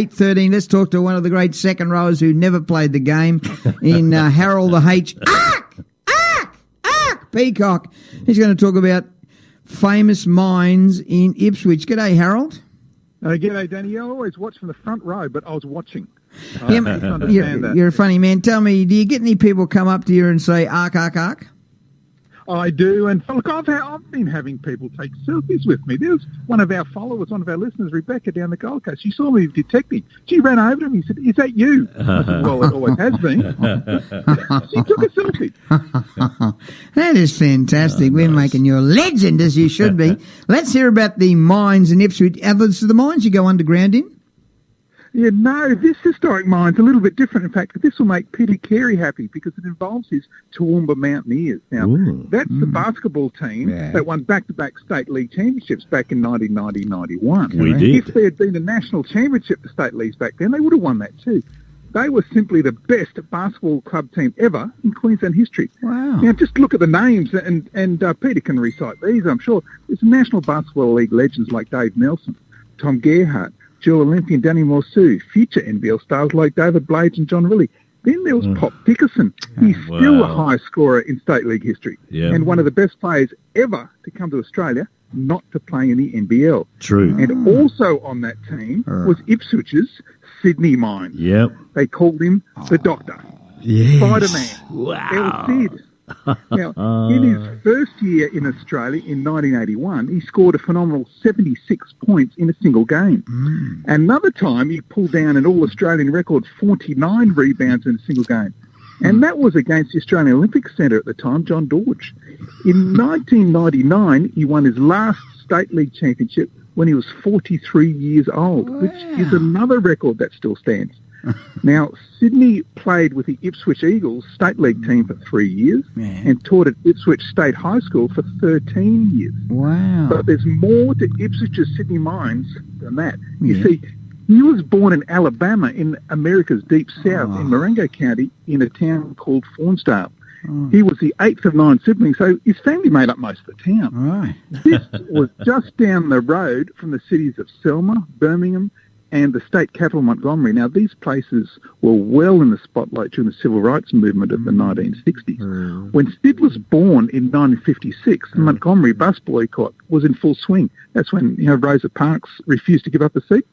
8:13. Let's talk to one of the great second rowers who never played the game in Harold the H. Peacock. He's going to talk about famous mines in Ipswich. G'day, Harold. G'day, Danny. I always watch from the front row, but I was watching. You're a funny man. Tell me, do you get any people come up to you and say, ark, ark, ark? I do, and look, I've been having people take selfies with me. There's one of our followers, one of our listeners, Rebecca, down the Gold Coast. She saw me detecting. She ran over to me and said, "Is that you?" I said, "Well, it always has been." She took a selfie. That is fantastic. We're making you a legend, as you should be. Let's hear about the mines in Ipswich. Are those the mines you go underground in? Yeah, no, this historic mine's a little bit different. In fact, this will make Peter Carey happy because it involves his Toowoomba Mountaineers. Now, that's the basketball team that won back-to-back state league championships back in 1990-91. We did. If there had been a national championship for state leagues back then, they would have won that too. They were simply the best basketball club team ever in Queensland history. Wow. Now, just look at the names, and Peter can recite these, I'm sure. There's National Basketball League legends like Dave Nelson, Tom Gerhardt, dual Olympian Danny Morsu, future NBL stars like David Blades and John Riley. Then there was Pop Dickerson. He's still the highest scorer in state league history and one of the best players ever to come to Australia not to play in the NBL. True. And also on that team was Ipswich's Sydney Mine. Yep. They called him the Doctor. Yes. Spider-Man. Wow. El Cid. Now, in his first year in Australia in 1981, he scored a phenomenal 76 points in a single game. Another time, he pulled down an all-Australian record 49 rebounds in a single game. And that was against the Australian Olympic Centre at the time, John Dorge. In 1999, he won his last state league championship when he was 43 years old, which is another record that still stands. Now, Sydney played with the Ipswich Eagles state league team for 3 years and taught at Ipswich State High School for 13 years. Wow. But there's more to Ipswich's Sydney Mines than that. You see, he was born in Alabama in America's deep south in Marengo County in a town called Fawnsdale. He was the 8th of 9 siblings, so his family made up most of the town. Right. This was just down the road from the cities of Selma, Birmingham, and the state capital, Montgomery. Now, these places were well in the spotlight during the civil rights movement of the 1960s. When Sid was born in 1956, the Montgomery bus boycott was in full swing. That's when Rosa Parks refused to give up a seat.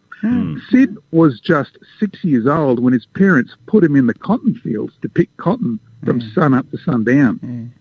Sid was just 6 years old when his parents put him in the cotton fields to pick cotton from sun up to sundown.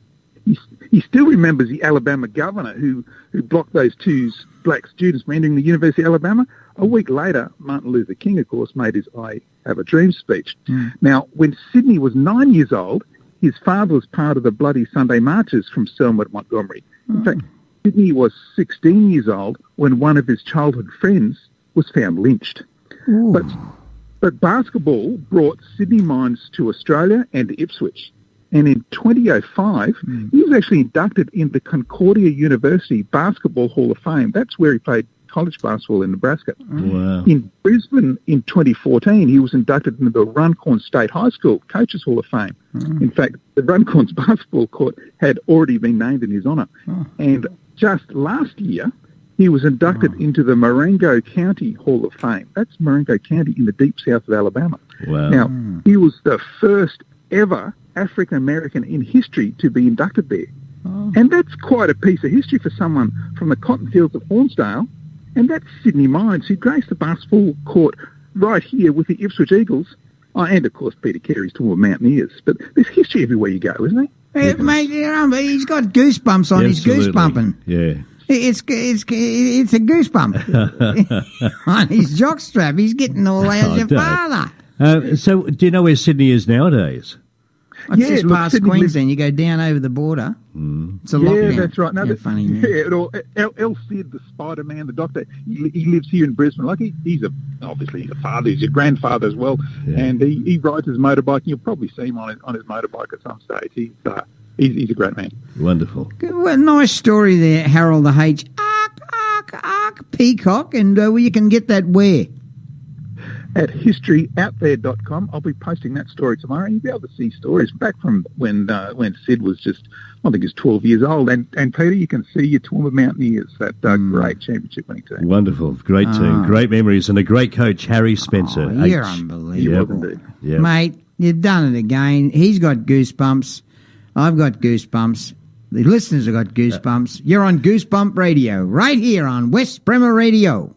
He still remembers the Alabama governor who blocked those two black students from entering the University of Alabama. A week later, Martin Luther King, of course, made his I Have a Dream speech. Now, when Sydney was 9 years old, his father was part of the Bloody Sunday marches from Selma to Montgomery. In fact, Sydney was 16 years old when one of his childhood friends was found lynched. But basketball brought Sydney Mines to Australia and to Ipswich. And in 2005, he was actually inducted in the Concordia University Basketball Hall of Fame. That's where he played college basketball in Nebraska. Wow. In Brisbane in 2014, he was inducted into the Runcorn State High School Coaches Hall of Fame. In fact, the Runcorn's basketball court had already been named in his honour. And just last year, he was inducted into the Marengo County Hall of Fame. That's Marengo County in the deep south of Alabama. Wow. Now, he was the first ever African-American in history to be inducted there. And that's quite a piece of history for someone from the cotton fields of Hornsdale. And that's Sydney Mines, who graced the basketball court right here with the Ipswich Eagles. And, of course, Peter Carey's Toowoomba Mountaineers. But there's history everywhere you go, isn't there? Mate, he's got goosebumps on his goosebumping. Yeah. It's a goosebump on his jockstrap. He's getting all as your father. So, do you know where Sydney is nowadays? It's just past Queensland. You go down over the border. It's a lockdown. Yeah, that's right. No, funny man. El Cid, the Spider-Man, the Doctor, he lives here in Brisbane. Like he's obviously a father. He's a grandfather as well, and he rides his motorbike. And you'll probably see him on his motorbike at some stage. He's a great man. Wonderful. Good, well, nice story there, Harold the H. Ark, Peacock, and you can get that where? at historyouthere.com. I'll be posting that story tomorrow. You'll be able to see stories back from when Sid was just, I think he's 12 years old. And Peter, you can see your Toowoomba Mountaineers, that great championship winning team. Wonderful. Great team. Great memories. And a great coach, Harry Spencer. You're H. unbelievable. Yep. Mate, you've done it again. He's got goosebumps. I've got goosebumps. The listeners have got goosebumps. You're on Goosebump Radio, right here on West Bremer Radio.